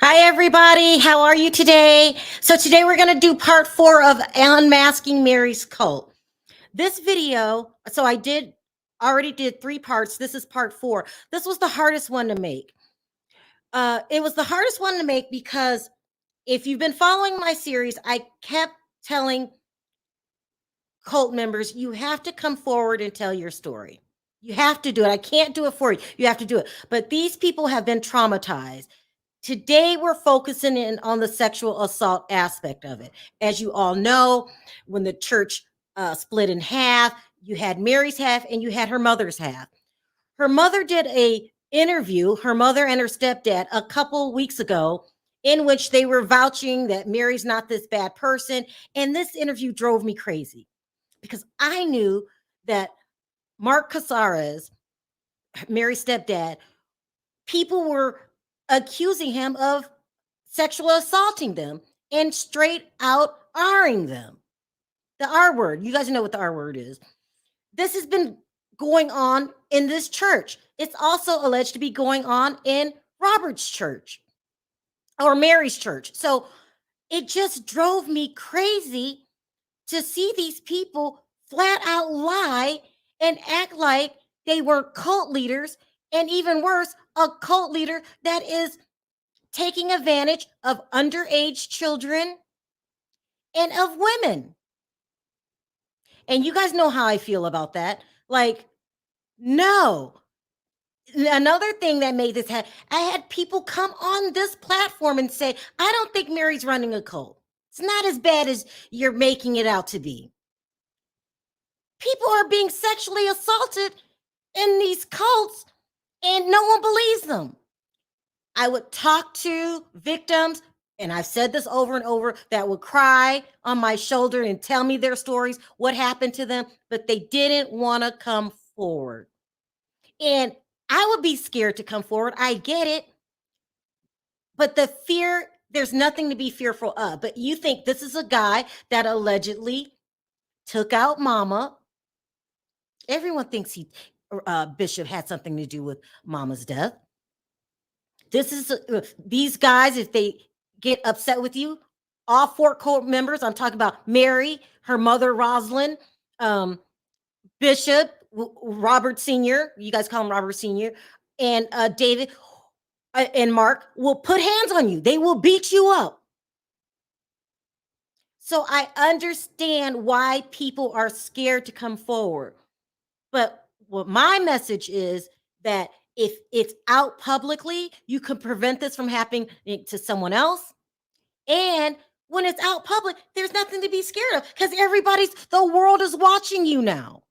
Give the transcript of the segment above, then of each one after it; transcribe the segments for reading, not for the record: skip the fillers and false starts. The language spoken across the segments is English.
Hi, everybody. How are you today? So today we're going to do part 4 of Unmasking Mary's Cult. This video, already did 3 parts. This is part 4. This was the hardest one to make. It was the hardest one to make because if you've been following my series, I kept telling cult members, you have to come forward and tell your story. You have to do it. I can't do it for you. You have to do it. But these people have been traumatized. Today, we're focusing in on the sexual assault aspect of it. As you all know, when the church split in half, you had Mary's half and you had her mother's half. Her mother did a interview, her mother and her stepdad, a couple weeks ago, in which they were vouching that Mary's not this bad person. And this interview drove me crazy because I knew that Mark Casares, Mary's stepdad, people were accusing him of sexual assaulting them and straight out R-ing them. The R word. You guys know what the R word is. This has been going on in this church. It's also alleged to be going on in Robert's church or Mary's church. So it just drove me crazy to see these people flat out lie and act like they were cult leaders, and even worse, a cult leader that is taking advantage of underage children and of women. And you guys know how I feel about that. Like, no. Another thing that made this happen, I had people come on this platform and say, I don't think Mary's running a cult. It's not as bad as you're making it out to be. People are being sexually assaulted in these cults and no one believes them. I would talk to victims, and I've said this over and over, that would cry on my shoulder and tell me their stories, what happened to them, but they didn't want to come forward. And I would be scared to come forward. I get it. But the fear, there's nothing to be fearful of. But you think this is a guy that allegedly took out mama. Everyone thinks Bishop had something to do with mama's death. This is these guys, if they get upset with you, all 4 cult members, I'm talking about Mary, her mother, Rosalind, Bishop, Robert Sr., you guys call him Robert Sr., and David and Mark will put hands on you. They will beat you up. So I understand why people are scared to come forward. But what my message is that if it's out publicly, you can prevent this from happening to someone else. And when it's out public, there's nothing to be scared of because the world is watching you now.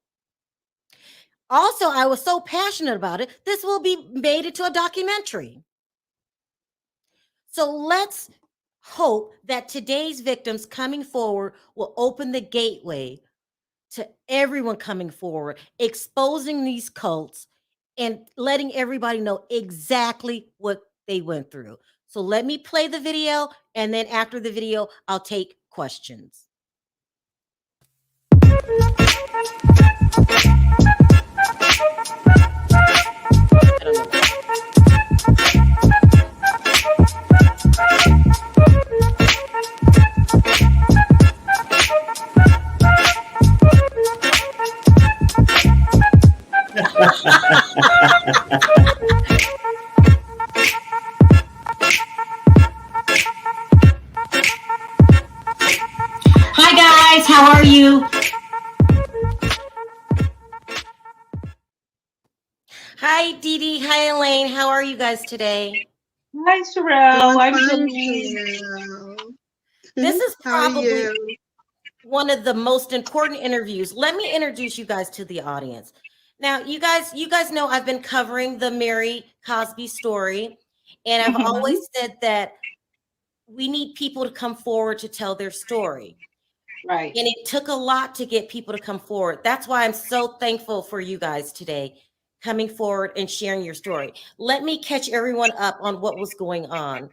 Also, I was so passionate about it. This will be made into a documentary. So let's hope that today's victims coming forward will open the gateway to everyone coming forward, exposing these cults and letting everybody know exactly what they went through. So let me play the video, and then after the video, I'll take questions. Hi guys, how are you? Hi Dee Dee, hi Elaine, how are you guys today? Hi Sharrell, I'm fine, good. Sharrell. This is How are probably you? one of the most important interviews. Let me introduce you guys to the audience. Now, you guys know I've been covering the Mary Cosby story, and I've always said that we need people to come forward to tell their story. Right. And it took a lot to get people to come forward. That's why I'm so thankful for you guys today coming forward and sharing your story. Let me catch everyone up on what was going on.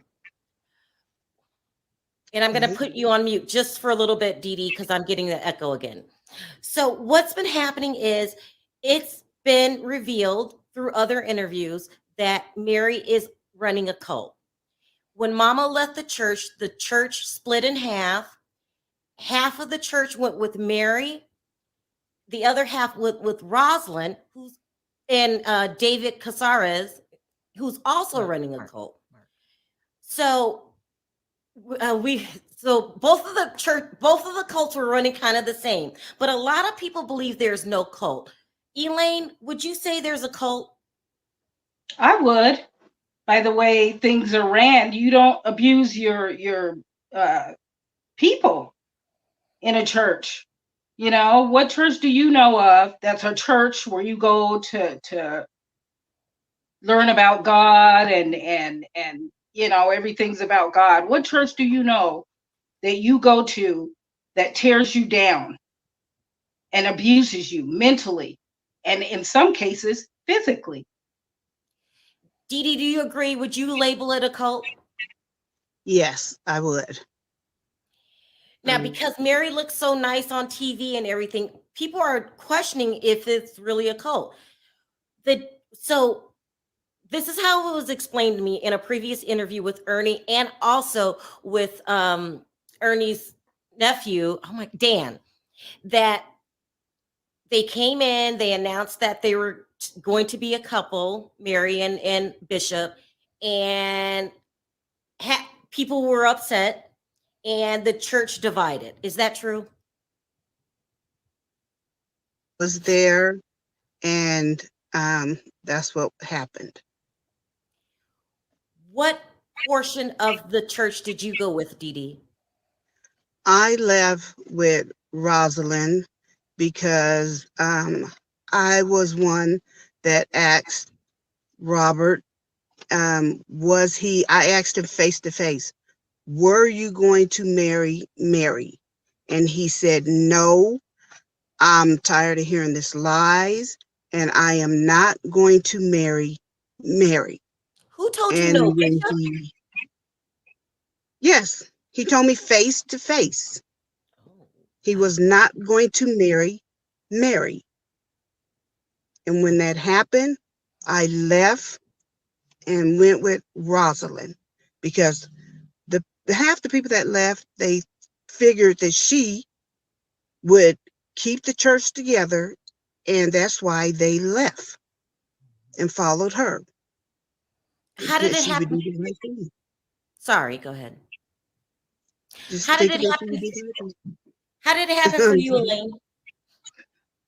And I'm going to put you on mute just for a little bit, Dee Dee, because I'm getting the echo again. So what's been happening is it's been revealed through other interviews that Mary is running a cult. When Mama left the church split in half. Half of the church went with Mary, the other half with Rosalind, who's and David Casares, who's also running a cult. So both of the cults were running kind of the same, but a lot of people believe there's no cult. Elaine, would you say there's a cult? I would. By the way things are ran, you don't abuse your people in a church. You know, what church do you know of that's a church where you go to learn about God and you know everything's about God? What church do you know that you go to that tears you down and abuses you mentally and in some cases physically? Dee Dee, do you agree? Would you label it a cult? Yes, I would. Now, because Mary looks so nice on TV and everything, people are questioning if it's really a cult. So this is how it was explained to me in a previous interview with Ernie and also with Ernie's nephew, Dan, that they came in, they announced that they were going to be a couple, Mary and Bishop, and people were upset and the church divided. Is that true? Was there, and that's what happened. What portion of the church did you go with, Dee Dee? I left with Rosalind because I was one that asked Robert, I asked him face to face, were you going to marry Mary? And he said, no, I'm tired of hearing this lies, and I am not going to marry Mary. Who told you And no, when Bishop? Yes, he told me face to face. He was not going to marry Mary. And when that happened, I left and went with Rosalind because the half the people that left, they figured that she would keep the church together, and that's why they left and followed her. How did it She would happen? do the right thing. Sorry, go ahead. Just How did think it about happen? you would do the right thing. How did it happen for you, Elaine?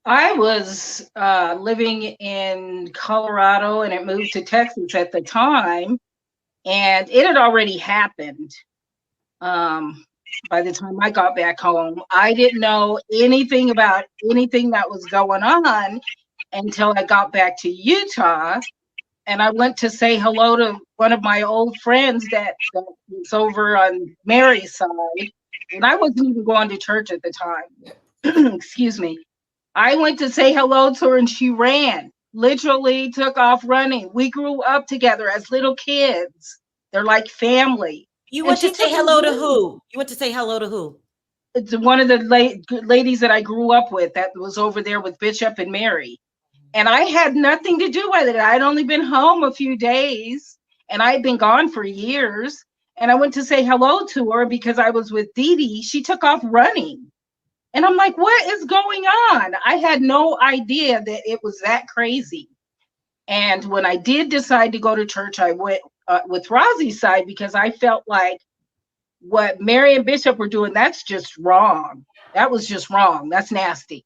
I was living in Colorado and it moved to Texas at the time, and it had already happened. By the time I got back home, I didn't know anything about anything that was going on until I got back to Utah. And I went to say hello to one of my old friends that was over on Mary's side. And I wasn't even going to church at the time. Excuse me. I went to say hello to her and she ran, literally took off running. We grew up together as little kids. They're like family. You And went she to say took hello me to who? You went to say hello to who? It's one of the ladies that I grew up with that was over there with Bishop and Mary. And I had nothing to do with it. I'd only been home a few days and I'd been gone for years. And I went to say hello to her because I was with Dee Dee. She took off running. And I'm like, what is going on? I had no idea that it was that crazy. And when I did decide to go to church, I went with Rosie's side because I felt like what Mary and Bishop were doing, that's just wrong. That was just wrong. That's nasty.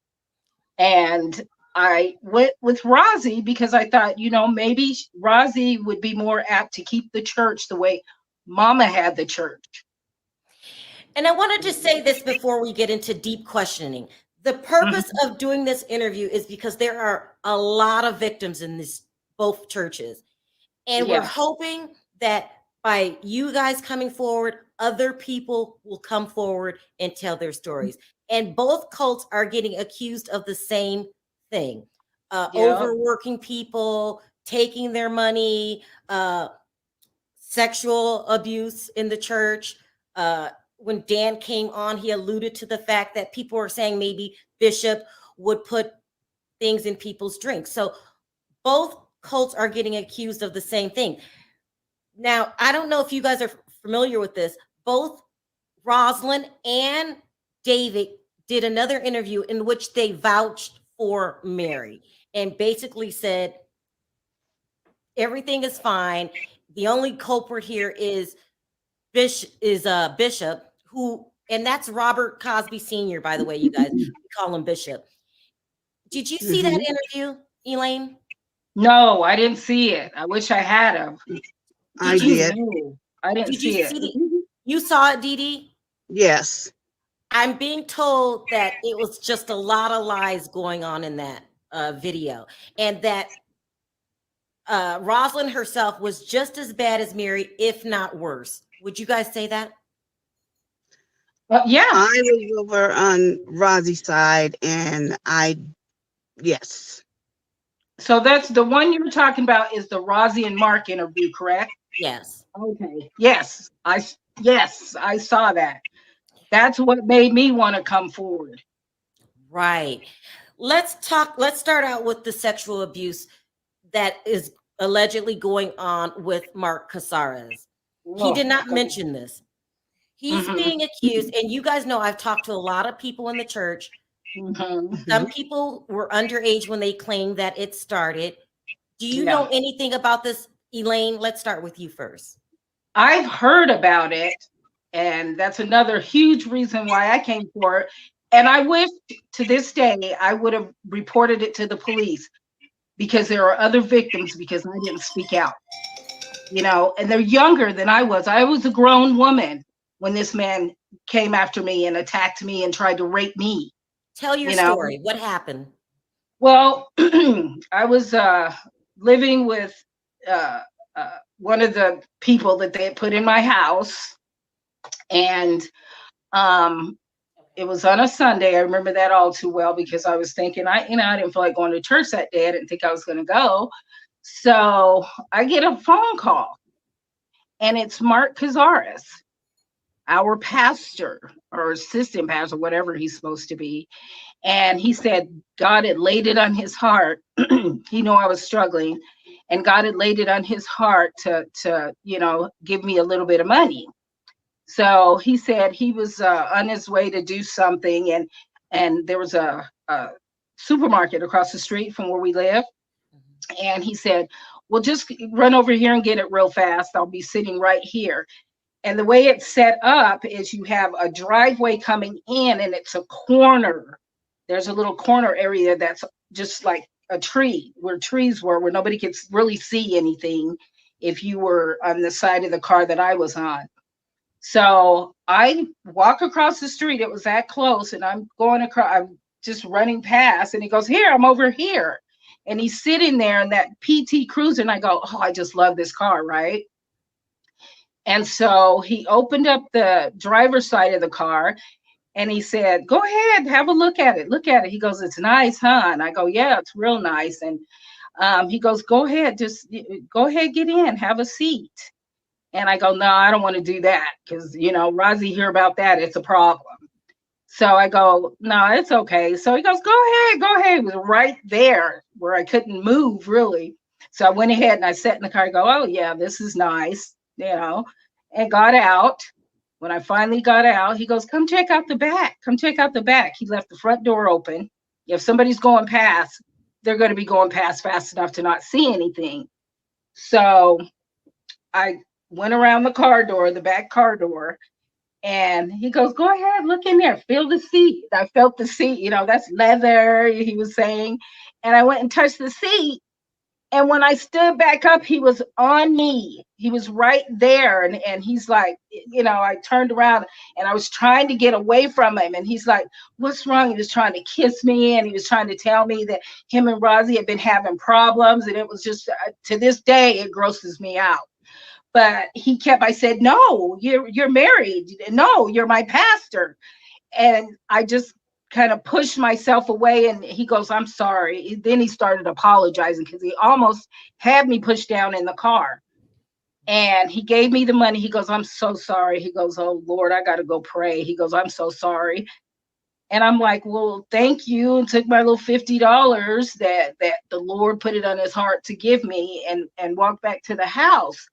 And I went with Rosie because I thought, you know, maybe Rosie would be more apt to keep the church the way Mama had the church. And I wanted to say this before we get into deep questioning. The purpose of doing this interview is because there are a lot of victims in both churches. And we're hoping that by you guys coming forward, other people will come forward and tell their stories. And both cults are getting accused of the same thing. Overworking people, taking their money, sexual abuse in the church. When Dan came on, he alluded to the fact that people were saying maybe Bishop would put things in people's drinks. So both cults are getting accused of the same thing. Now, I don't know if you guys are familiar with this, both Rosalind and David did another interview in which they vouched for Mary and basically said everything is fine. The only culprit here is Bishop, who, and that's Robert Cosby Sr., by the way, you guys, we call him Bishop. Did you see that interview, Elaine? No, I didn't see it. I wish I had him. I did. I didn't see it. You saw it, Dee Dee? Yes. I'm being told that it was just a lot of lies going on in that video, and that Rosalind herself was just as bad as Mary, if not worse. Would you guys say that? Yeah. I was over on Rosie's side, and yes. So that's the one you were talking about, is the Rosie and Mark interview, correct? Yes. Okay. Yes, I saw that. That's what made me want to come forward. Right. Let's start out with the sexual abuse that is allegedly going on with Mark Casares. He did not mention this. He's being accused, and you guys know I've talked to a lot of people in the church. Some people were underage when they claimed that it started. Do you know anything about this, Elaine? Let's start with you first. I've heard about it, and that's another huge reason why I came forward. And I wish to this day I would have reported it to the police, because there are other victims, because I didn't speak out. You know, and they're younger than I was. I was a grown woman when this man came after me and attacked me and tried to rape me. Tell your story. What happened? Well, I was living with one of the people that they had put in my house, and it was on a Sunday. I remember that all too well, because I was thinking, I didn't feel like going to church that day. I didn't think I was going to go. So I get a phone call, and it's Mark Casares, our pastor or assistant pastor, whatever he's supposed to be. And he said God had laid it on his heart. He knew I was struggling, and God had laid it on his heart to give me a little bit of money. So he said he was on his way to do something, and there was a supermarket across the street from where we live. And he said, well, just run over here and get it real fast. I'll be sitting right here. And the way it's set up is you have a driveway coming in, and it's a corner. There's a little corner area that's just like a tree, where trees were, where nobody could really see anything if you were on the side of the car that I was on. So I walk across the street. It was that close, and I'm going across, I'm just running past, and he goes, here, I'm over here. And he's sitting there in that PT Cruiser, and I go, oh, I just love this car, right? And so he opened up the driver's side of the car, and he said, go ahead, have a look at it. Look at it. He goes, it's nice, huh? And I go, yeah, it's real nice. And he goes, go ahead, just go ahead, get in, have a seat. And I go, no, I don't want to do that, because, Rosie, hear about that, it's a problem. So I go, no, it's okay. So he goes, go ahead. It was right there where I couldn't move, really. So I went ahead and I sat in the car. I go, oh, yeah, this is nice, and got out. When I finally got out, he goes, come check out the back. Come check out the back. He left the front door open. If somebody's going past, they're going to be going past fast enough to not see anything. So I went around the back car door, and he goes, go ahead, look in there, feel the seat. I felt the seat, that's leather, he was saying. And I went and touched the seat. And when I stood back up, he was on me. He was right there. And he's like, I turned around, and I was trying to get away from him. And he's like, what's wrong? He was trying to kiss me, and he was trying to tell me that him and Rosie had been having problems. And it was just, to this day, it grosses me out. But I said, no, you're married. No, you're my pastor. And I just kind of pushed myself away, and he goes, I'm sorry. Then he started apologizing, because he almost had me pushed down in the car. And he gave me the money. He goes, I'm so sorry. He goes, oh, Lord, I got to go pray. He goes, I'm so sorry. And I'm like, well, thank you. And took my little $50 that the Lord put it on his heart to give me, and walked back to the house.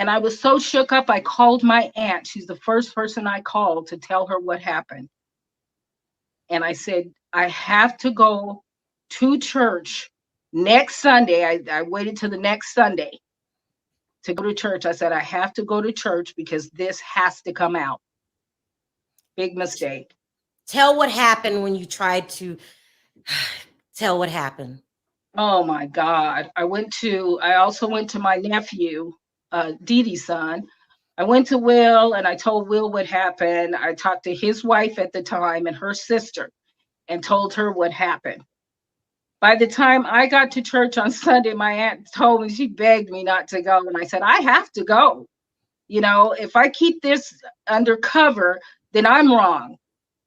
And I was so shook up, I called my aunt. She's the first person I called to tell her what happened. And I said, I have to go to church next Sunday. I waited till the next Sunday to go to church. I said, I have to go to church because this has to come out. Big mistake. Tell what happened when you tried to tell what happened. Oh my God. I also went to my nephew, Dee Dee's son. I went to Will and I told Will what happened. I talked to his wife at the time and her sister and told her what happened. By the time I got to church on Sunday, my aunt told me, she begged me not to go. And I said, I have to go. You know, if I keep this undercover, then I'm wrong.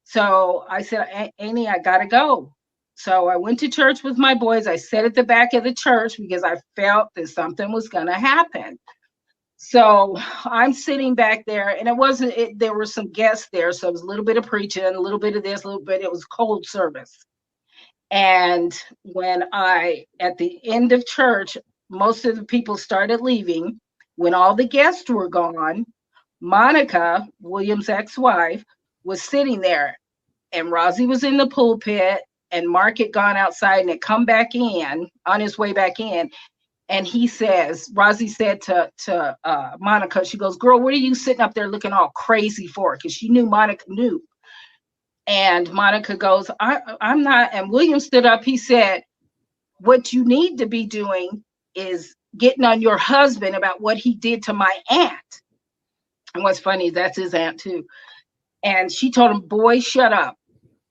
So I said, Annie, I got to go. So I went to church with my boys. I sat at the back of the church because I felt that something was going to happen. So I'm sitting back there, and there were some guests there. So it was a little bit of preaching, a little bit of this, a little bit, it was cold service. And at the end of church, most of the people started leaving. When all the guests were gone, Monica, William's ex-wife, was sitting there, and Rosie was in the pulpit, and Mark had gone outside and had come back in on his way back in. And Rosie said to Monica, she goes, girl, what are you sitting up there looking all crazy for? Because she knew Monica knew. And Monica goes, I'm not. And William stood up. He said, what you need to be doing is getting on your husband about what he did to my aunt. And what's funny, that's his aunt too. And she told him, boy, shut up.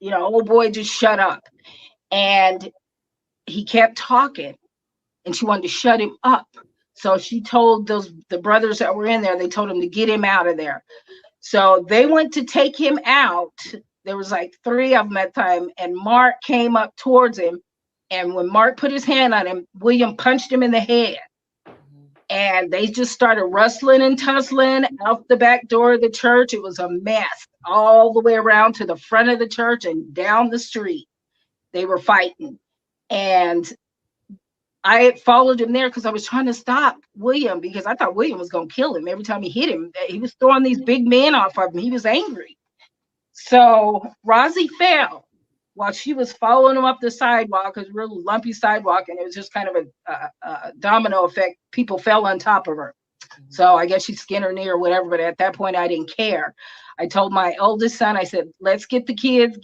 You know, old boy, just shut up. And he kept talking, and she wanted to shut him up. So she told the brothers that were in there, they told him to get him out of there. So they went to take him out. There was like 3 of them at the time, and Mark came up towards him. And when Mark put his hand on him, William punched him in the head. And they just started rustling and tussling out the back door of the church. It was a mess all the way around to the front of the church and down the street. They were fighting. And I followed him there because I was trying to stop William, because I thought William was going to kill him. Every time he hit him, he was throwing these big men off of him. He was angry. So Rosie fell while she was following him up the sidewalk. It was a real lumpy sidewalk, and it was just kind of a domino effect. People fell on top of her. So I guess she skinned her knee or whatever, but at that point I didn't care. I told my oldest son, I said, let's get the kids,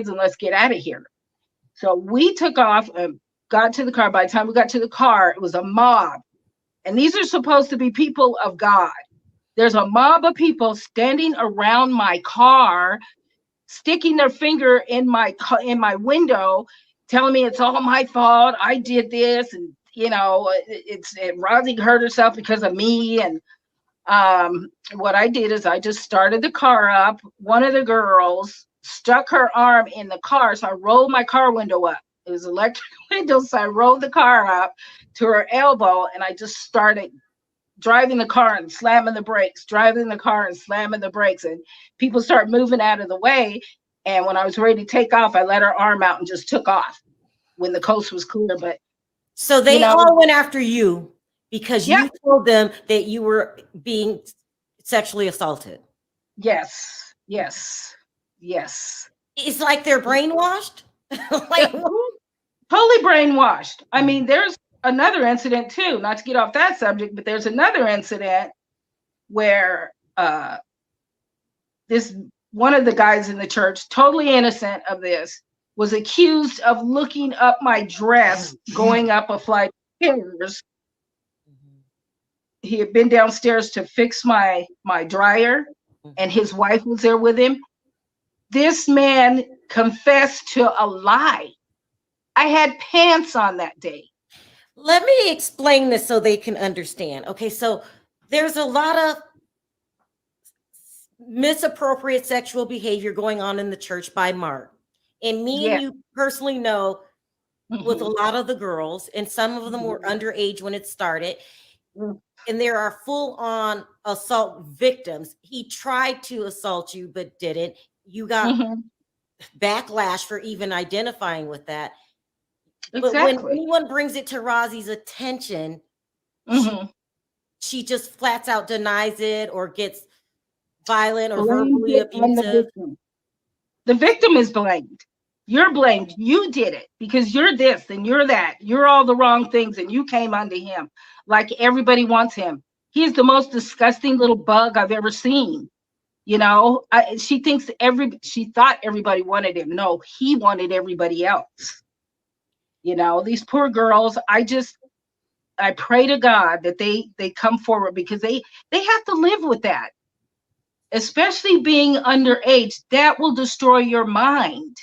and let's get out of here. So we took off and got to the car. By the time we got to the car, it was a mob. And these are supposed to be people of God. There's a mob of people standing around my car, sticking their finger in my window, telling me it's all my fault. I did this, and you know, Rosie hurt herself because of me. And what I did is I just started the car up. One of the girls stuck her arm in the car, so I rolled my car window up. It was electric window, so I rolled the car up to her elbow, and I just started driving the car and slamming the brakes, and people start moving out of the way. And when I was ready to take off, I let her arm out and just took off when the coast was clear. But so they all went after you because you told them that you were being sexually assaulted. Yes. It's like they're brainwashed. Totally brainwashed. I mean, there's another incident too, not to get off that subject, but there's another incident where this one of the guys in the church, totally innocent of this, was accused of looking up my dress going up a flight of stairs. He had been downstairs to fix my dryer, and his wife was there with him. This man confessed to a lie. I had pants on that day. Let me explain this so they can understand. Okay, so there's a lot of misappropriate sexual behavior going on in the church by Mark. And me and you personally know with a lot of the girls, and some of them were underage when it started, and there are full-on assault victims. He tried to assault you, but didn't. You got backlash for even identifying with that. But when anyone brings it to Rosie's attention, she just flats out denies it or gets violent or Blamed verbally it on the abusive? victim. The victim is blamed. You're blamed. You did it because you're this and you're that. You're all the wrong things and you came onto him like everybody wants him. He's the most disgusting little bug I've ever seen. You know, she thought everybody wanted him. No, he wanted everybody else. You know, these poor girls, I pray to God that they come forward because they have to live with that, especially being underage. That will destroy your mind.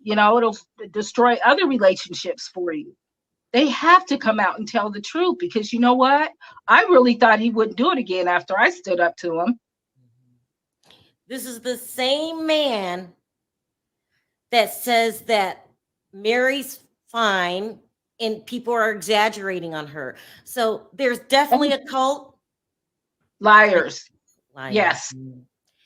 You know, it'll destroy other relationships for you. They have to come out and tell the truth because you know what? I really thought he wouldn't do it again after I stood up to him. This is the same man that says that Mary's fine and people are exaggerating on her. So there's definitely a cult. Liars. Liars. Yes.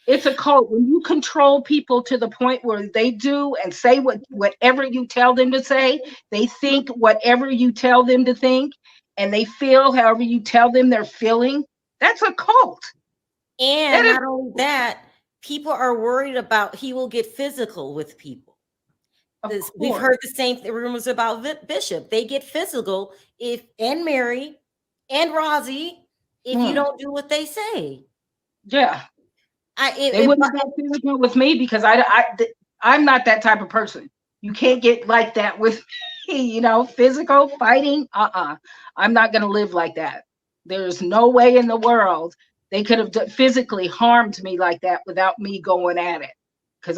It's a cult. When you control people to the point where they do and say whatever you tell them to say, they think whatever you tell them to think, and they feel however you tell them they're feeling, that's a cult. And not only that, people are worried about he will get physical with people. We've heard the same rumors about Bishop. They get physical and Mary and Rosie if you don't do what they say. Yeah. They wouldn't get physical with me because I'm not that type of person. You can't get like that with me, you know, physical fighting. I'm not going to live like that. There's no way in the world they could have physically harmed me like that without me going at it. Because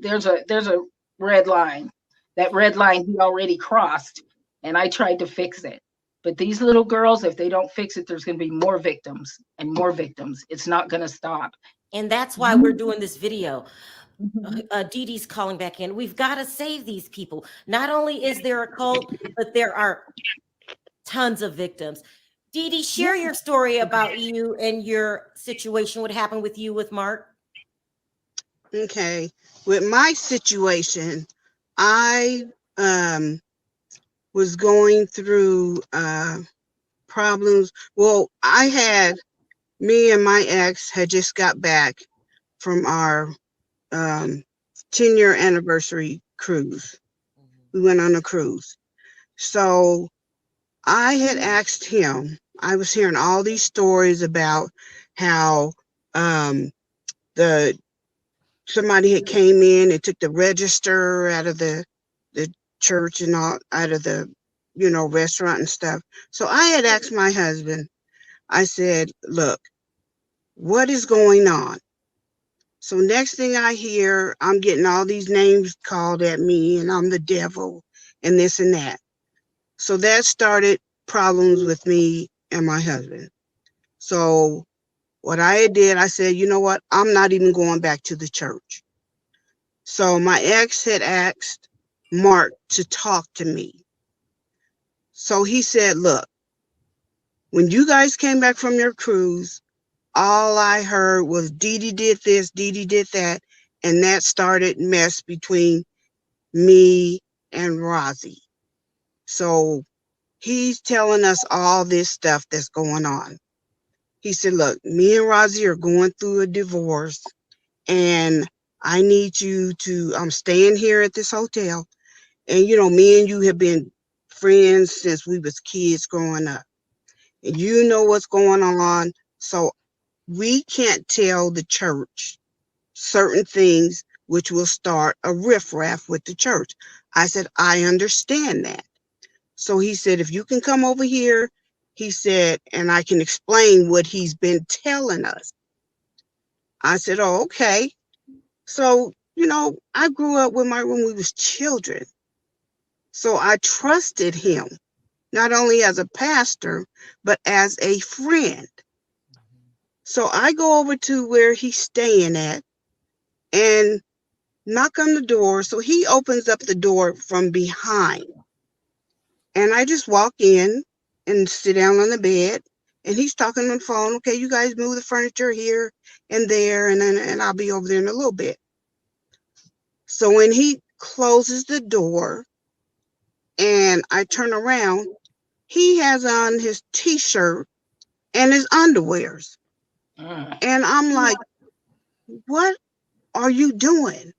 there's a red line. That red line he already crossed, and I tried to fix it. But these little girls, if they don't fix it, there's going to be more victims and more victims. It's not going to stop. And that's why we're doing this video. Dee Dee's calling back in. We've got to save these people. Not only is there a cult, but there are tons of victims. Dee Dee, share your story about you and your situation. What happened with you with Mark? Okay. With my situation, I was going through problems. Well, me and my ex had just got back from our 10-year anniversary cruise. We went on a cruise. So I had asked him, I was hearing all these stories about how somebody had came in and took the register out of the church and all, out of the, restaurant and stuff. So I had asked my husband, I said, look, what is going on? So next thing I hear, I'm getting all these names called at me and I'm the devil and this and that. So that started problems with me and my husband. So what I did, I said, you know what? I'm not even going back to the church. So my ex had asked Mark to talk to me. So he said, look, when you guys came back from your cruise, all I heard was Dee Dee did this, Dee Dee did that. And that started mess between me and Rosie. So he's telling us all this stuff that's going on. He said, look, me and Rosie are going through a divorce and I need you to, I'm staying here at this hotel. And, me and you have been friends since we was kids growing up. And you know what's going on. So we can't tell the church certain things which will start a riffraff with the church. I said, I understand that. So he said, if you can come over here, he said, and I can explain what he's been telling us. I said, oh, okay. So, I grew up with when we was children. So I trusted him, not only as a pastor, but as a friend. So I go over to where he's staying at and knock on the door. So he opens up the door from behind. And I just walk in and sit down on the bed. And he's talking on the phone. Okay, you guys move the furniture here and there. And I'll be over there in a little bit. So when he closes the door and I turn around, he has on his t-shirt and his underwears. Mm. And I'm like, what are you doing?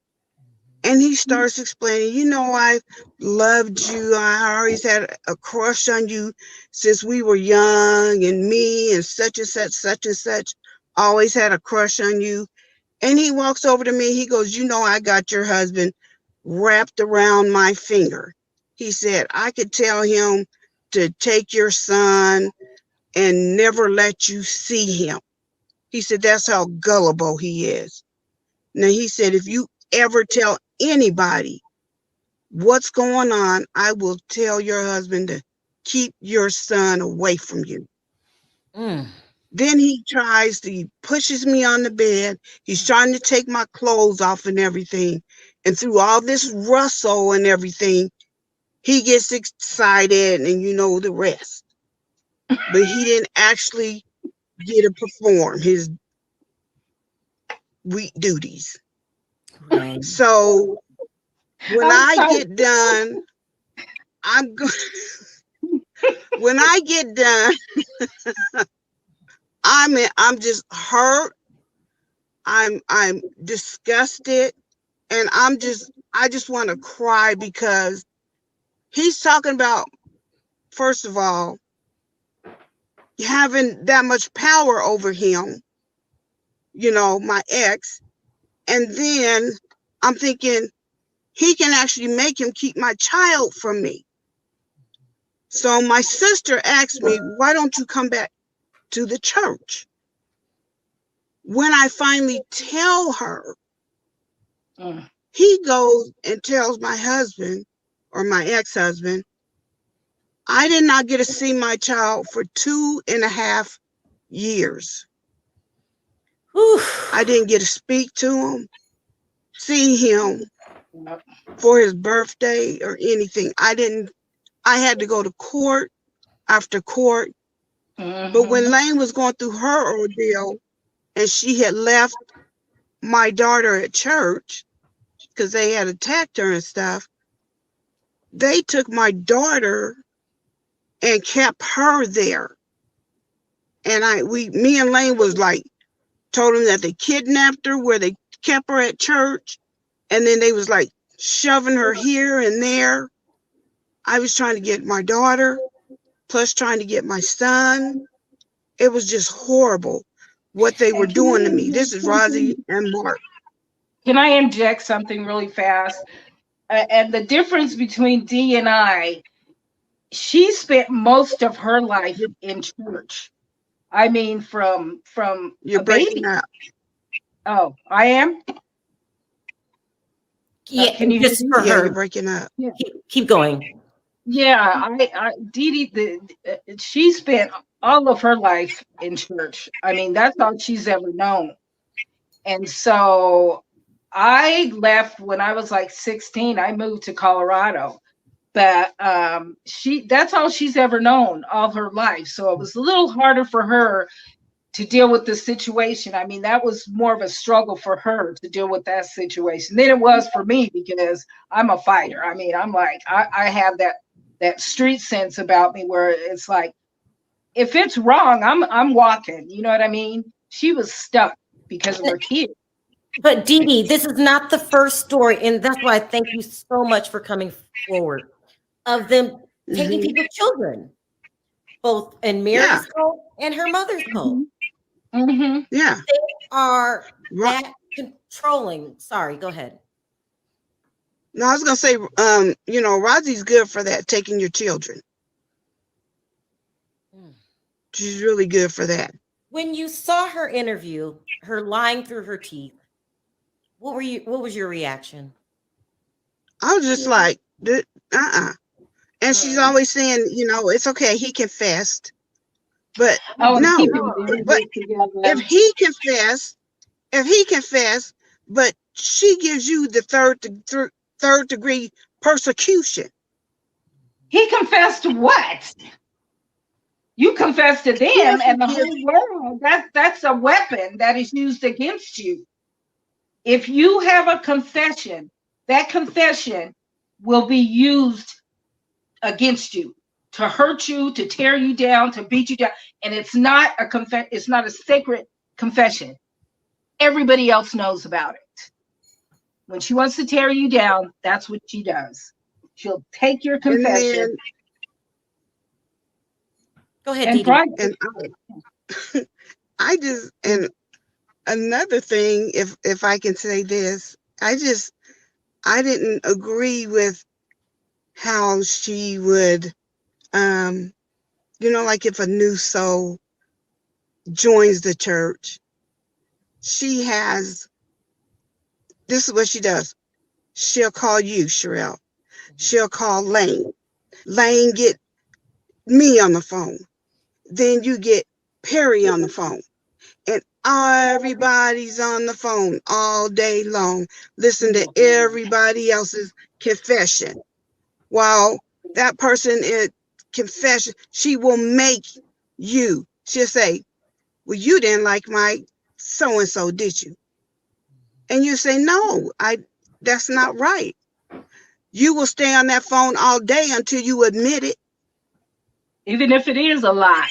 And he starts explaining, you know, I loved you. I always had a crush on you since we were young, and me and such and such always had a crush on you. And he walks over to me. He goes, you know, I got your husband wrapped around my finger. He said, I could tell him to take your son and never let you see him. He said, that's how gullible he is. Now, he said, if you ever tell anybody what's going on, I will tell your husband to keep your son away from you. Mm. Then he pushes me on the bed. He's trying to take my clothes off and everything. And through all this rustle and everything, he gets excited and you know the rest. But he didn't actually get to perform his week duties. Right. So when I'm I sorry. get done, I'm going. When I get done, I'm just hurt. I'm disgusted, and I just want to cry because he's talking about, first of all, having that much power over him, you know, my ex, and then I'm thinking he can actually make him keep my child from me. So my sister asked me, why don't you come back to the church? When I finally tell her, Mm. he goes and tells my husband or my ex-husband, I did not get to see my child for 2.5 years. Whew. I didn't get to speak to him, see him Yep. for his birthday or anything. I had to go to court after court. But when Mhm. Lane was going through her ordeal and she had left my daughter at church because they had attacked her and stuff, they took my daughter and kept her there. And me and Lane was like, told him that they kidnapped her where they kept her at church. And then they was like shoving her here and there. I was trying to get my daughter, plus trying to get my son. It was just horrible what they were And can doing I to me. This inject is Rosie something? and Mark. Can I inject something really fast? And the difference between Dee and I, she spent most of her life You're, in church. I mean, from you're a breaking baby. up. Oh, I am. Yeah, Can you hear just me? for Yeah, you're her. breaking up. Yeah. Keep going. Yeah, Dee Dee, she spent all of her life in church. I mean, that's all she's ever known. And so I left when I was like 16. I moved to Colorado, but that's all she's ever known all her life. So it was a little harder for her to deal with the situation. I mean, that was more of a struggle for her to deal with that situation than it was for me because I'm a fighter. I mean, I'm like I have that street sense about me where it's like if it's wrong, I'm walking. You know what I mean? She was stuck because of her kids. But Dee Dee, this is not the first story, and that's why I thank you so much for coming forward of them taking Hmm. people's children, both in Yeah, Mary's cult and her mother's cult. Mm-hmm. Mm-hmm. yeah. They are Ro- that controlling. Sorry, go ahead. no, I was gonna say, you know, Rosie's good for that, taking your children. Mm. She's really good for that. When you saw her interview, her lying through her teeth, what was your reaction? I was just like, uh-uh. And she's Mm. always saying, you know, it's okay, he confessed. But Oh, and no, keeping the but images if together. he confessed, but she gives you the third degree persecution. He confessed to what? You confess to He them and doesn't the give. whole world. That's a weapon that is used against you. If you have a confession, that confession will be used against you. to hurt you, to tear you down, to beat you down. And it's not a sacred confession. Everybody else knows about it. When she wants to tear you down, that's what she does. She'll take your confession. Go ahead, And, Didi. And and another thing, if I can say this, I didn't agree with how she would, like if a new soul joins the church, this is what she does. She'll call you, Sharrell. She'll call Lane. Lane get me on the phone. Then you get Perry on the phone. And everybody's on the phone all day long. Listen to everybody else's confession. While that person is confession, she will make you. She'll say, well, you didn't like my so-and-so, did you? And you say, no, that's not right. You will stay on that phone all day until you admit it. Even if it is a lie.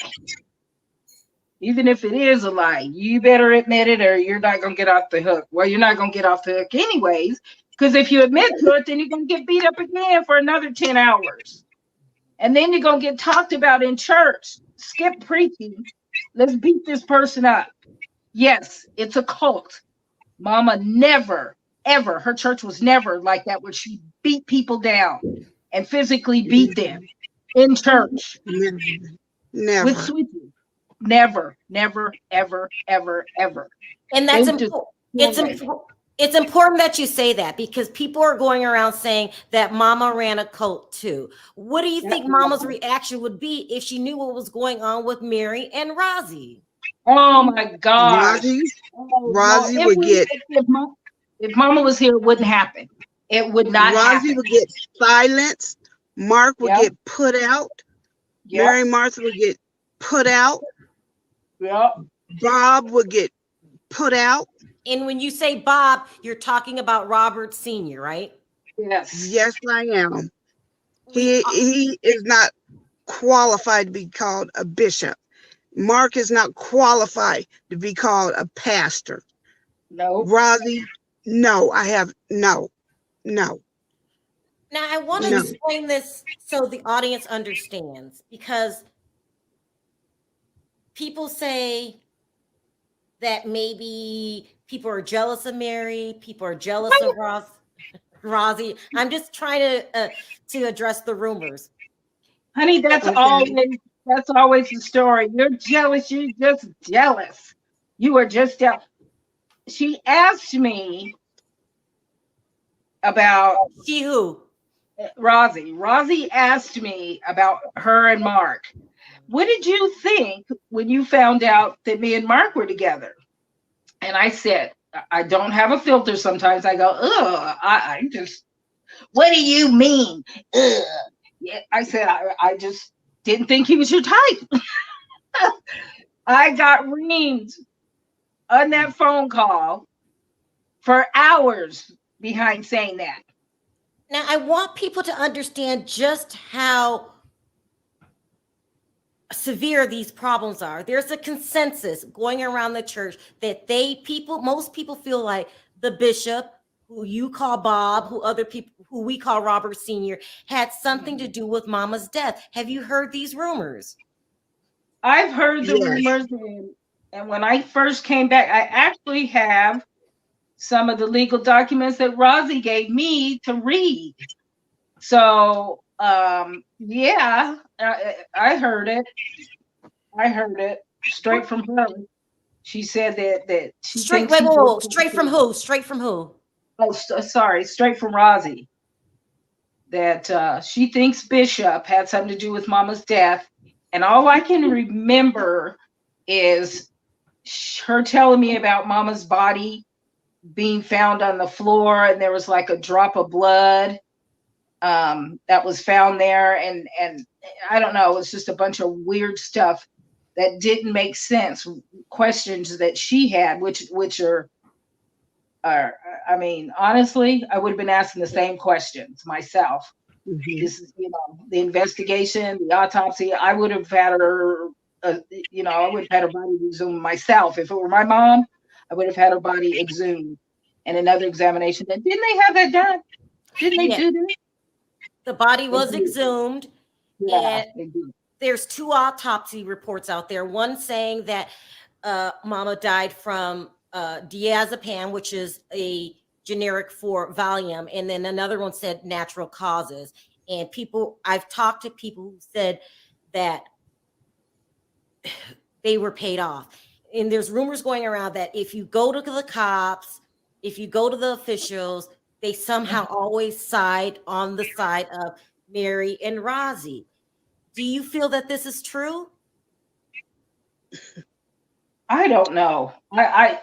Even if it is a lie, you better admit it or you're not going to get off the hook. Well, you're not going to get off the hook anyways, because if you admit to it, then you're going to get beat up again for another 10 hours. And then you're going to get talked about in church. Skip preaching. Let's beat this person up. Yes, it's a cult. Mama never, ever, her church was never like that, where she beat people down and physically beat them in church. Never. With sweetie. Never, never, ever, ever, ever. And that's important. It's important that you say that, because people are going around saying that Mama ran a cult too. What do you think Mama's reaction would be if she knew what was going on with Mary and Rosie? Oh my gosh. Rosie would get. If Mama was here, it wouldn't happen. It would not happen. Rosie would get silenced. Mark would get put out. Mary Martha would get put out. Bob would get put out. And when you say Bob, you're talking about Robert Sr., right? Yes. Yes, I am. He is not qualified to be called a bishop. Mark is not qualified to be called a pastor. No. Rosie, no. No. Now, I want to explain this so the audience understands, because people say that maybe people are jealous of Mary, people are jealous of Rosie. I'm just trying to address the rumors. Honey, that's always the story. You're jealous. You're just jealous. You are just jealous. She asked me about who? Rosie. Rosie asked me about her and Mark. What did you think when you found out that me and Mark were together? And I said, I don't have a filter sometimes. I go, ugh, I just, what do you mean? Ugh. Yeah, I said, I just didn't think he was your type. I got reamed on that phone call for hours behind saying that. Now, I want people to understand just how severe these problems are. There's a consensus going around the church that most people feel like the bishop, who you call Bob, who we call Robert Sr., had something to do with Mama's death. Have you heard these rumors? I've heard the rumors, and when I first came back, I actually have some of the legal documents that Rosie gave me to read. So, I heard it. I heard it straight from her. She said that she straight from who? Straight from who? Oh, sorry, straight from Rosie. That she thinks Bishop had something to do with Mama's death, and all I can remember is her telling me about Mama's body being found on the floor, and there was like a drop of blood that was found there, and I don't know, it was just a bunch of weird stuff that didn't make sense. Questions that she had, which are I mean, honestly, I would have been asking the same questions myself. Mhm. This is, the investigation, the autopsy. I would have had her, I would have had her body exhumed myself. If it were my mom, I would have had her body exhumed and another examination. Didn't they have that done? Didn't they Yeah, do that? the body They was did. exhumed, Yeah, and they did. there's two autopsy reports out there. One saying that Mama died from diazepam, which is a generic for Valium, and then another one said natural causes. And I've talked to people who said that they were paid off. And there's rumors going around that if you go to the cops, if you go to the officials, they somehow always side on the side of Mary and Rosie. Do you feel that this is true? I don't know. I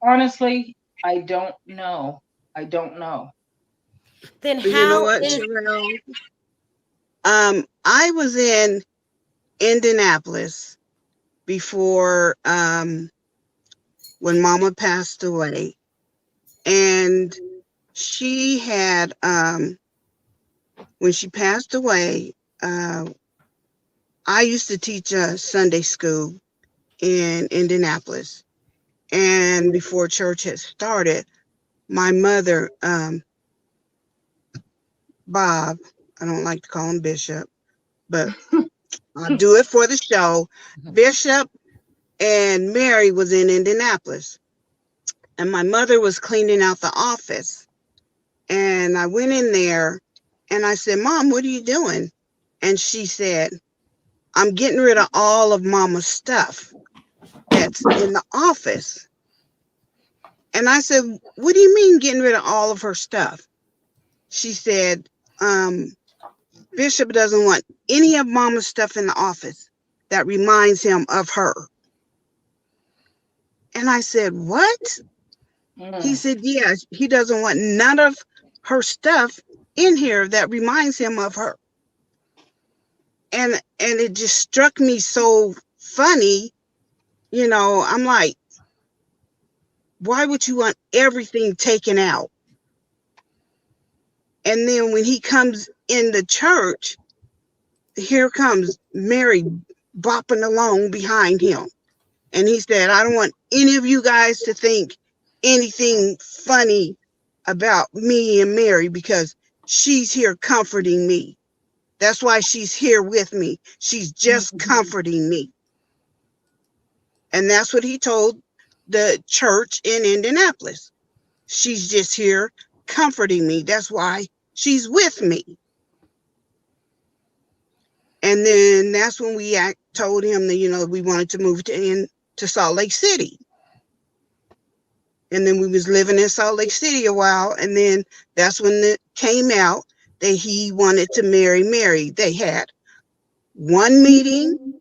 honestly, I don't know. I don't know. Then But you know how what, is Sharrell? I was in Indianapolis before when Mama passed away, and she had when she passed away, I used to teach Sunday school in Indianapolis, and before church had started, my mother, Bob, I don't like to call him Bishop, but I'll do it for the show. Bishop and Mary was in Indianapolis, and my mother was cleaning out the office. And I went in there and I said, Mom, what are you doing? And she said, I'm getting rid of all of Mama's stuff that's in the office. And I said, what do you mean getting rid of all of her stuff? She said, Bishop doesn't want any of Mama's stuff in the office that reminds him of her. And I said, what? He said, yeah, he doesn't want none of her stuff in here that reminds him of her. And it just struck me so funny. I'm like, why would you want everything taken out? And then when he comes in the church, here comes Mary bopping along behind him. And he said, I don't want any of you guys to think anything funny about me and Mary because she's here comforting me. That's why she's here with me. She's just comforting me. And that's what he told the church in Indianapolis. She's just here comforting me. That's why she's with me. And then that's when we told him that, we wanted to move to Salt Lake City. And then we was living in Salt Lake City a while. And then that's when it came out that he wanted to marry Mary. They had one meeting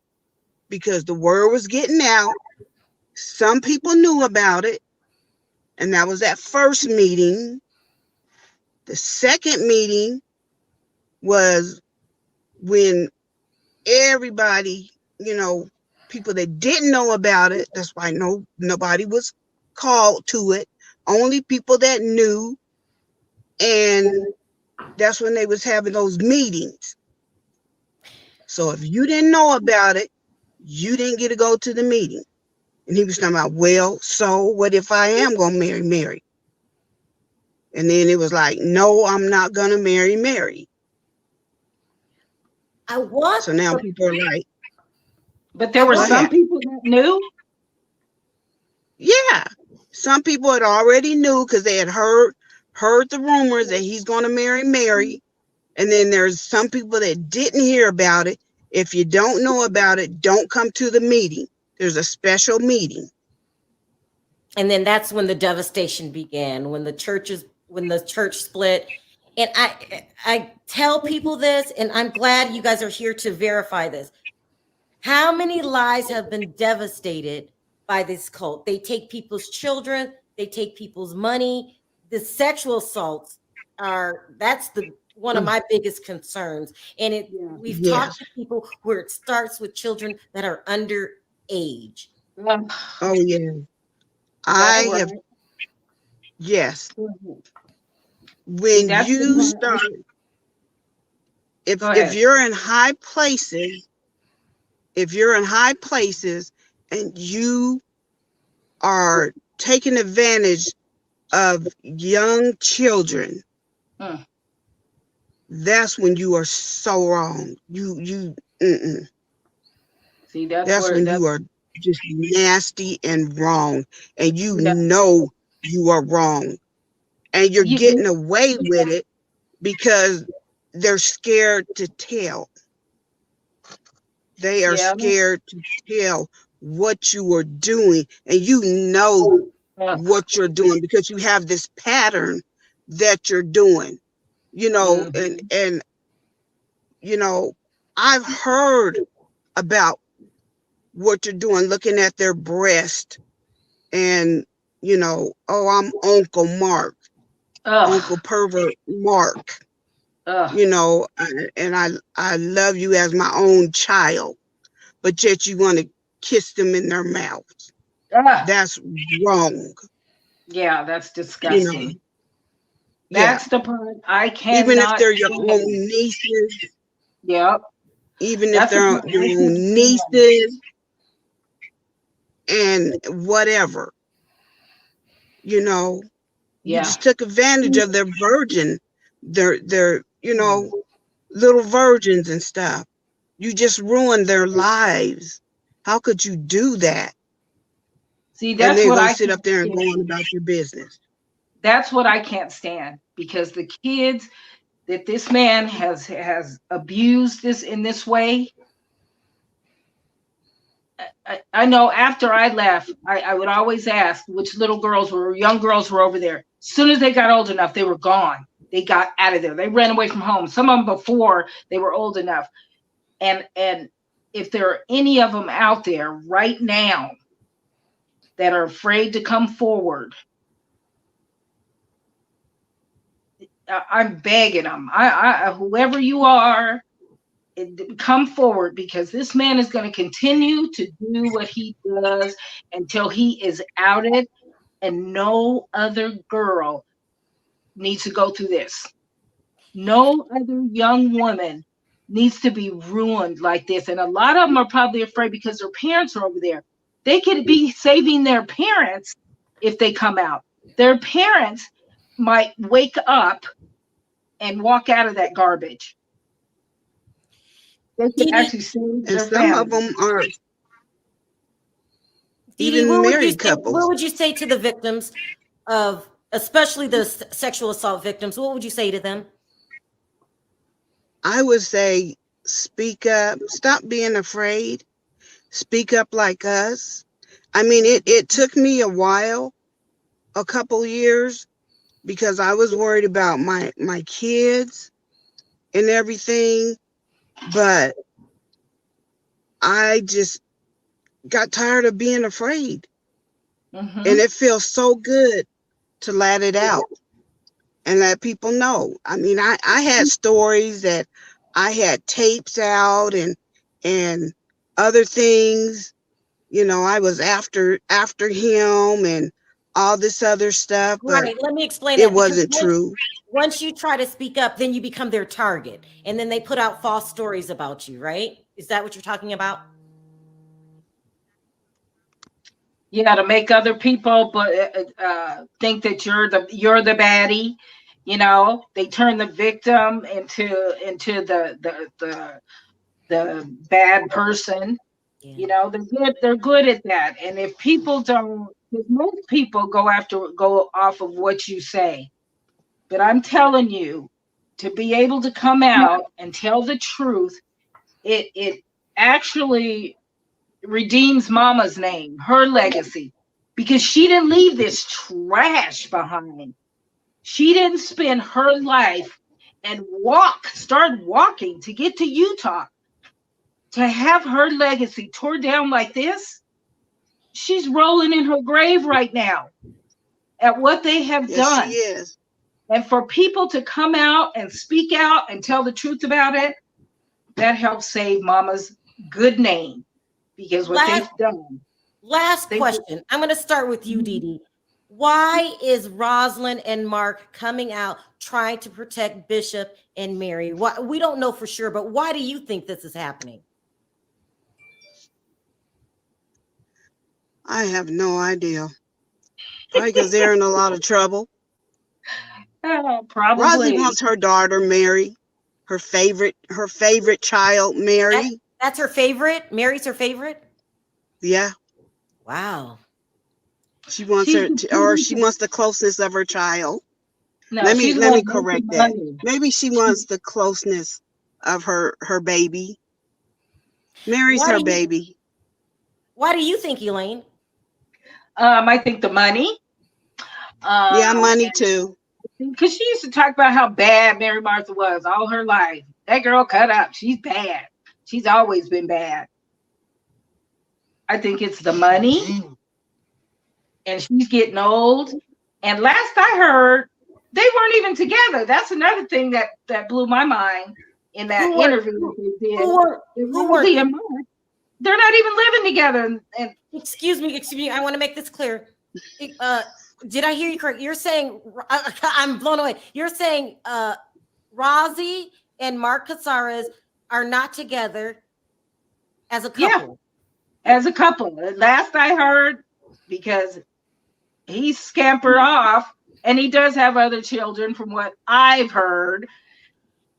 because the word was getting out. Some people knew about it. And that was that first meeting. The second meeting was when everybody, people that didn't know about it, that's why nobody was called to it, only people that knew. And that's when they was having those meetings. So if you didn't know about it, you didn't get to go to the meeting. And he was talking about, well, so what if I am going to marry Mary? And then it was like, no, I'm not going to marry Mary. So now people are like, but there were some people that knew. Yeah, some people had already knew because they had heard the rumors that he's going to marry Mary. And then there's some people that didn't hear about it. If you don't know about it, don't come to the meeting. There's a special meeting. And then that's when the devastation began, when the church split. And I tell people this, and I'm glad you guys are here to verify this. How many lives have been devastated by this cult? They take people's children, they take people's money. The sexual assaults that's one of my biggest concerns. And we've talked to people where it starts with children that are underage. Oh yeah. I have, yes. When you start, if you're in high places, and you are taking advantage of young children, that's when you are so wrong. See, that's when you are just nasty and wrong, and you know you are wrong, and you're getting away with it because they're scared to tell. They are scared to tell what you are doing, and you know what you're doing because you have this pattern that you're doing, and I've heard about what you're doing, looking at their breast, and oh, I'm Uncle Mark, Uncle Pervert Mark, and I love you as my own child, but yet you want to kiss them in their mouths. That's wrong. Yeah, that's disgusting. That's the part I cannot. Even if they're your own nieces. Yep. Even if they're your own nieces and whatever. You just took advantage of their virgin, their little virgins and stuff. You just ruined their lives. How could you do that? See, that's what I sit up there and go on about your business. That's what I can't stand, because the kids that this man has abused in this way. I know after I left, I would always ask which young girls were over there. As soon as they got old enough, they were gone. They got out of there. They ran away from home. Some of them before they were old enough. And if there are any of them out there right now that are afraid to come forward, I'm begging them. Whoever you are, come forward, because this man is going to continue to do what he does until he is outed, and no other girl needs to go through this. No other young woman needs to be ruined like this. And a lot of them are probably afraid because their parents are over there. They could be saving their parents if they come out. Their parents might wake up and walk out of that garbage. They could actually save their some families. of them are Dee, what would you say to the victims of, especially the sexual assault victims? What would you say to them? I would say, speak up. Stop being afraid. Speak up like us. I mean, it took me a while, a couple years, because I was worried about my kids and everything, but I just got tired of being afraid. And it feels so good to let it out and let people know. I mean, I had stories that I had tapes out and other things. I was after him and all this other stuff, but let me explain it wasn't true. Once you try to speak up, then you become their target, and then they put out false stories about you, right? Is that what you're talking about? Yeah, to make other people think that you're the baddie. They turn the victim into the bad person. Yeah. They're good at that. And if people don't, because most people go off of what you say. But I'm telling you, to be able to come out and tell the truth, it actually redeems Mama's name, her legacy, because she didn't leave this trash behind. She didn't spend her life and start walking to get to Utah. To have her legacy tore down like this, she's rolling in her grave right now at what they have done. She is. And for people to come out and speak out and tell the truth about it, that helps save Mama's good name, because what they've done. Last question. I'm going to start with you, Dee Dee. Why is Rosalind and Mark coming out trying to protect Bishop and Mary? Why, we don't know for sure, but why do you think this is happening? I have no idea. Probably because they're in a lot of trouble. Rosie Probably. wants her daughter Mary, her favorite child Mary. That's her favorite? Mary's her favorite? Yeah, Wow. she wants her to, or she wants the closeness of her child. No, let she's me going correct for that. money. Maybe she wants the closeness of her baby. Mary's her baby. Why do you think, Elaine? I think the money. Yeah, money too. Because she used to talk about how bad Mary Martha was all her life. That girl cut up. She's bad. She's always been bad. I think it's the money. And she's getting old. And last I heard, they weren't even together. That's another thing that blew my mind in that interview that they did. Rosie and Mark, they're not even living together. And excuse me, I want to make this clear. Did I hear you correct? You're saying I'm blown away. You're saying Rosie and Mark Casares are not together as a couple. Yeah, as a couple. Last I heard, because he's scampered off, and he does have other children from what I've heard.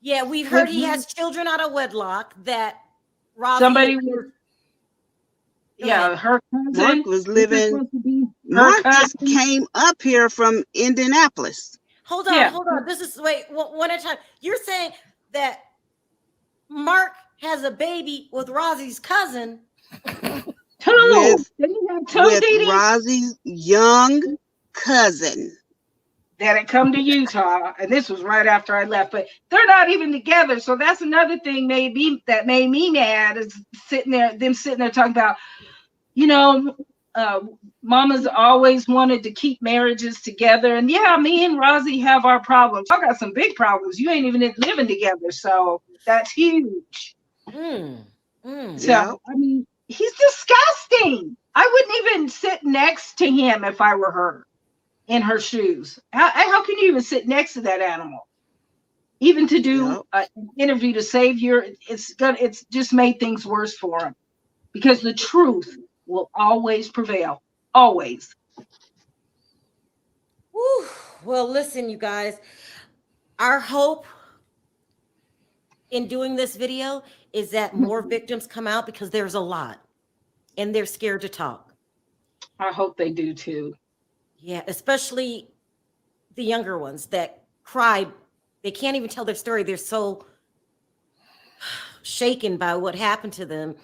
Yeah, we've heard he has children out of wedlock that Rosie somebody her cousin Mark was living. Mark just came up here from Indianapolis. Hold on. This is one at a time. You're saying that Mark has a baby with Rosie's cousin. With Rosie's young cousin that had come to Utah, and this was right after I left, but they're not even together. So that's another thing that made me mad, is sitting there talking about, Mama's always wanted to keep marriages together. And yeah, me and Rosie have our problems. I got some big problems. You ain't even living together. So that's huge. So, I mean, he's disgusting. I wouldn't even sit next to him if I were her, in her shoes. How can you even sit next to that animal? Even to do an interview to save it's just made things worse for him, because the truth will always prevail. Always. Whew. Well, listen, you guys, our hope in doing this video is that more victims come out, because there's a lot and they're scared to talk. I hope they do too. Yeah, especially the younger ones that cry. They can't even tell their story. They're so shaken by what happened to them.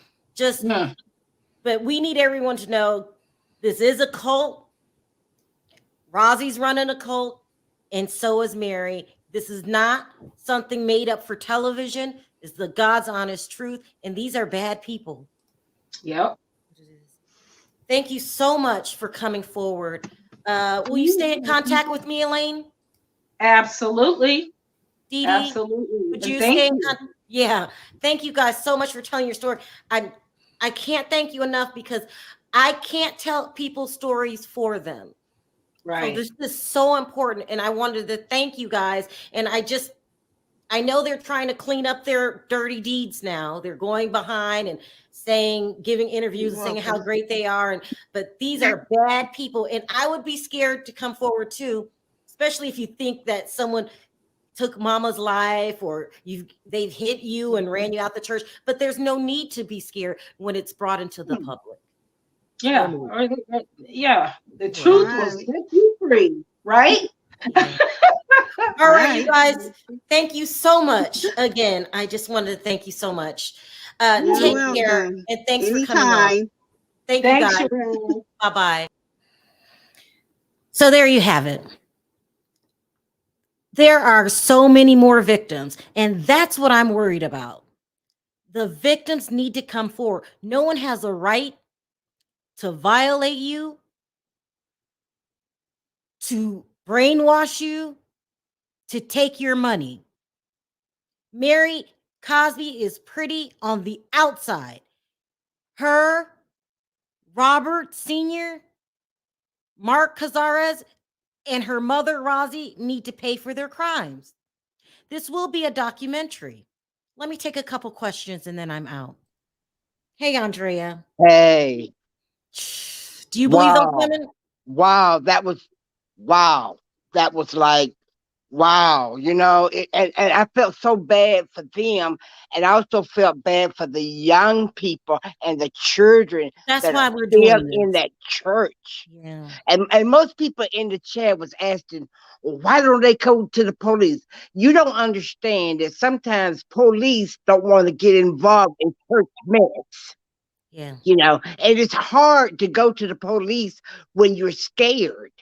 But we need everyone to know this is a cult. Rosie's running a cult, and so is Mary. This is not something made up for television. It's the God's honest truth, and these are bad people. Yep. Thank you so much for coming forward. Will you stay in contact with me, Elaine? Absolutely. Dee Dee, absolutely. Would you stay in contact? Yeah. Thank you guys so much for telling your story. I can't thank you enough, because I can't tell people stories for them. Right. So this is so important, and I wanted to thank you guys. And I know they're trying to clean up their dirty deeds now. They're going behind and giving interviews and saying how great they are. But these are bad people, and I would be scared to come forward too, especially if you think that someone took Mama's life, or they've hit you and ran you out the church. But there's no need to be scared when it's brought into the public. Yeah. The truth will set you free, right? All right, you guys. Thank you so much. Again, I just wanted to thank you so much. Take care, and thanks for coming on. Thank you, guys. Bye-bye. So there you have it. There are so many more victims, and that's what I'm worried about. The victims need to come forward. No one has a right to violate you, to brainwash you, to take your money. Mary Cosby is pretty on the outside. Her, Robert Sr., Mark Cazares and her mother, Rosie, need to pay for their crimes. This will be a documentary. Let me take a couple questions and then I'm out. Hey, Andrea. Hey, Do you believe those wow, women? wow, wow, that was like, wow, and I felt so bad for them, and I also felt bad for the young people and the children That's that are why we're still doing in this. that church. Yeah. And most people in the chat was asking, "Well, why don't they go to the police?" You don't understand that sometimes police don't want to get involved in church mess. Yeah. And it's hard to go to the police when you're scared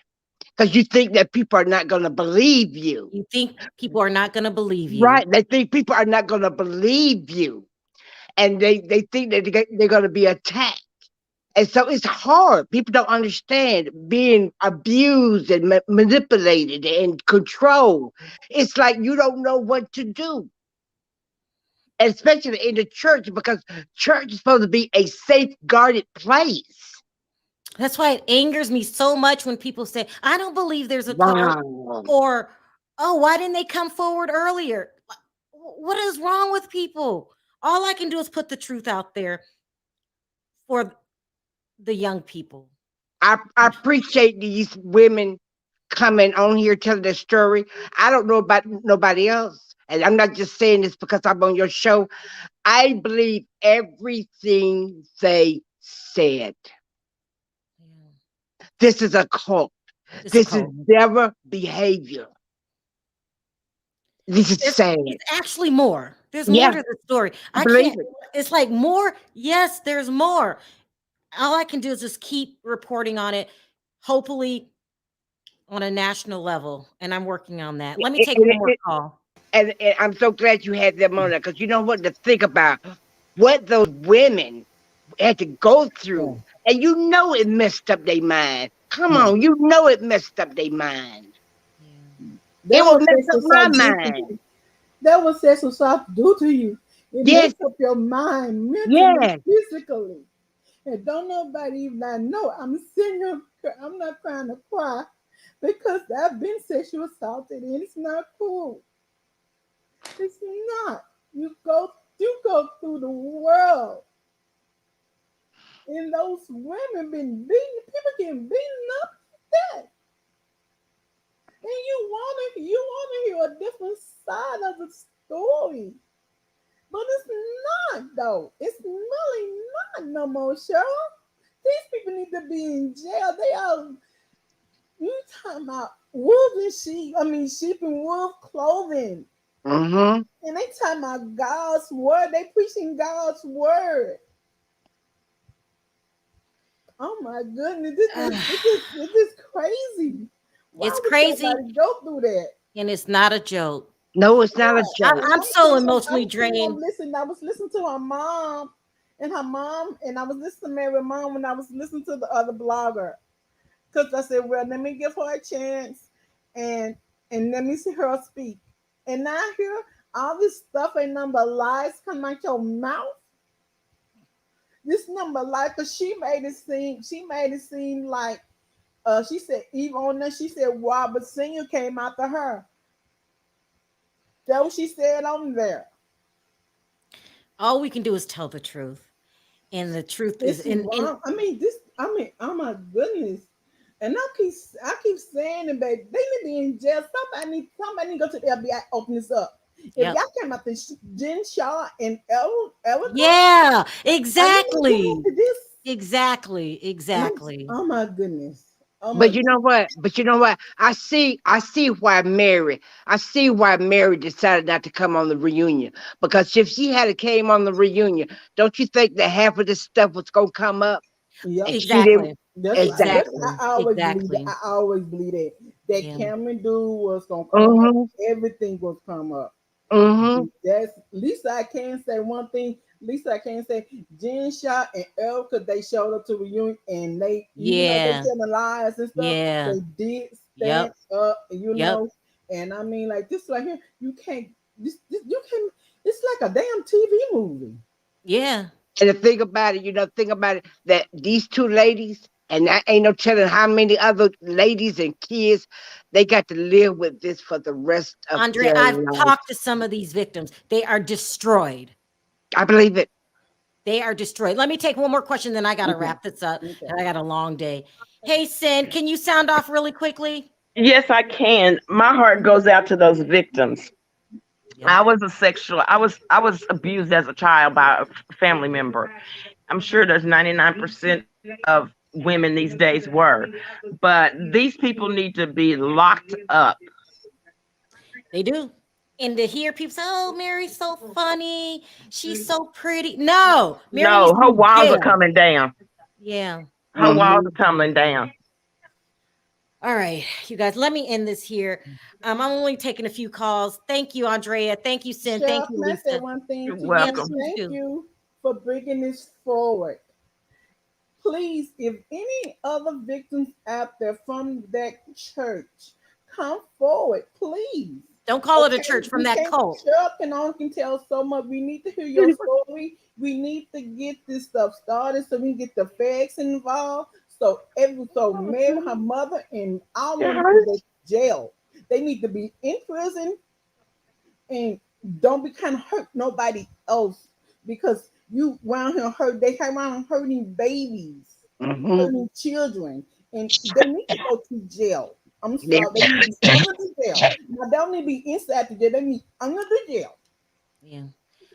because you think that people are not going to believe you. You think people are not going to believe you. Right? They think people are not going to believe you, and they think that they're going to be attacked. And so it's hard. People don't understand being abused and manipulated and controlled. It's like you don't know what to do, especially in the church, because church is supposed to be a safeguarded place. That's why it angers me so much when people say, I don't believe there's a cult, Wow. or, oh, why didn't they come forward earlier? What is wrong with people? All I can do is put the truth out there for the young people. I appreciate these women coming on here telling their story. I don't know about nobody else. And I'm not just saying this because I'm on your show. I believe everything they said. Yeah. This is a cult. It's a This is cult. never behavior. This is sad. It's actually more. There's Yeah, more to the story. I I believe can't. it. It's like more. Yes, there's more. All I can do is just keep reporting on it, hopefully on a national level. And I'm working on that. Let me take one more call. And I'm so glad you had them on there because you know what to think about what those women had to go through. And you know it messed up their mind. Come on, you know it messed up their mind. That It will was mess up my exercise do to mind. you. That was exercise do to you. It Yes, messes up your mind, mentally, yes. physically. And don't nobody even I know. I'm sitting here, I'm not trying to cry because I've been sexual assaulted and it's not cool. It's not. You go through the world and those women been beaten, people getting beaten up like that. And you wanna hear a different side of the story. But it's not though. It's really not no more, Cheryl. These people need to be in jail. They are you talking about wolves and sheep. I mean sheep and wolf clothing. Mm-hmm. And they talking about God's word. They preaching God's word. Oh my goodness, this is crazy. Why It's would crazy somebody go through that? and it's not a joke. No, it's not a Yeah. joke. And I'm so emotionally drained. I was listening to her mom and I was listening to Mary mom when I was listening to the other blogger. Because I said, well, let me give her a chance and let me see her speak. And now I hear all this stuff ain't number lies come out your mouth. This number lies, because she made it seem like she said even on there, she said Robert Senior came after her. That what she said on there. All we can do is tell the truth. And the truth is It's wrong. Oh my goodness. And I keep saying it, baby. They need to be in jail. Somebody need to go to the FBI, open this up. If yep. y'all came after Jen Shaw and Erica, Yeah, are you not going exactly. after this? Exactly. Oh my goodness. Oh my But you know what? I see why Mary decided not to come on the reunion. Because if she had came on the reunion, don't you think that half of this stuff was gonna come up? Yep. And she didn't. Exactly. That's Exactly. I always believe that. Exactly. I always believe that. That Yeah. Cameron dude was gonna come up. Mm-hmm. Everything was come up. Mm-hmm. That's Lisa. I can say one thing. Lisa, I can say Jen Shaw and Erica, they showed up to reunion and they, even though they Yeah. telling lies and stuff, Yeah. they did stand Yep. up, Yep. And I mean, like this right here, you can't. You can. It's like a damn TV movie. Yeah. And the thing about it, that these two ladies, And I ain't no telling how many other ladies and kids they got to live with this for the rest of Andre, their I've life. talked to some of these victims. They are destroyed. I believe it. They are destroyed. Let me take one more question, then I got to Okay. wrap this up. Okay. And I got a long day. Hey, Sin, can you sound off really quickly? Yes, I can. My heart goes out to those victims. Yeah. I was abused as a child by a family member. I'm sure there's 99% of women these days were, but these people need to be locked up. They do. And to hear people say, "Oh, Mary's so funny. She's so pretty." No, Mary needs No, to her be in walls are jail. coming down. Yeah. Her walls Mhm. are tumbling down. All right, you guys, let me end this here. I'm only taking a few calls. Thank you, Andrea. Thank you, Sin. Thank Cheryl, you, can I say Lisa. one thing You're to you? Yes, welcome. please Thank do. you for bringing this forward. Please, if any other victims out there from that church, come forward, please. Don't call it a Okay, church, from we that can't. cult. Cheryl can tell so much. We need to hear your story. We need to get this stuff started so we can get the feds involved. So Mary, her mother, and all of them need to go to jail. They need to be in prison and don't be kind of hurt nobody else because you around here hurt. They come around hurting babies, Mhm. hurting children, and they need to go to jail. I'm Yeah. sorry, they need to be under the jail. Now, they don't need to be inside the jail. They need under the jail. Yeah.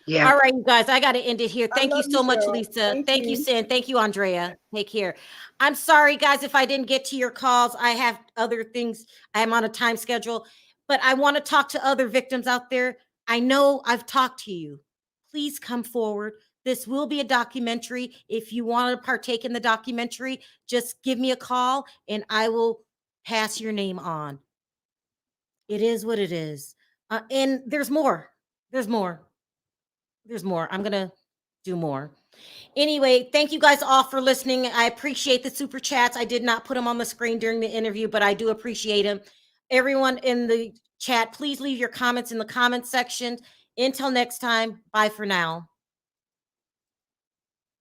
Yeah. All right, you guys, I got to end it here. I Thank you love you, so much, Cheryl. Lisa. Thank Thank you, you. Sin. Thank you, Andrea. Take care. I'm sorry, guys, if I didn't get to your calls. I have other things. I'm on a time schedule, but I want to talk to other victims out there. I know I've talked to you. Please come forward. This will be a documentary. If you want to partake in the documentary, just give me a call and I will pass your name on. It is what it is. And there's more. There's more. There's more. I'm going to do more. Anyway, thank you guys all for listening. I appreciate the super chats. I did not put them on the screen during the interview, but I do appreciate them. Everyone in the chat, please leave your comments in the comment section. Until next time, bye for now.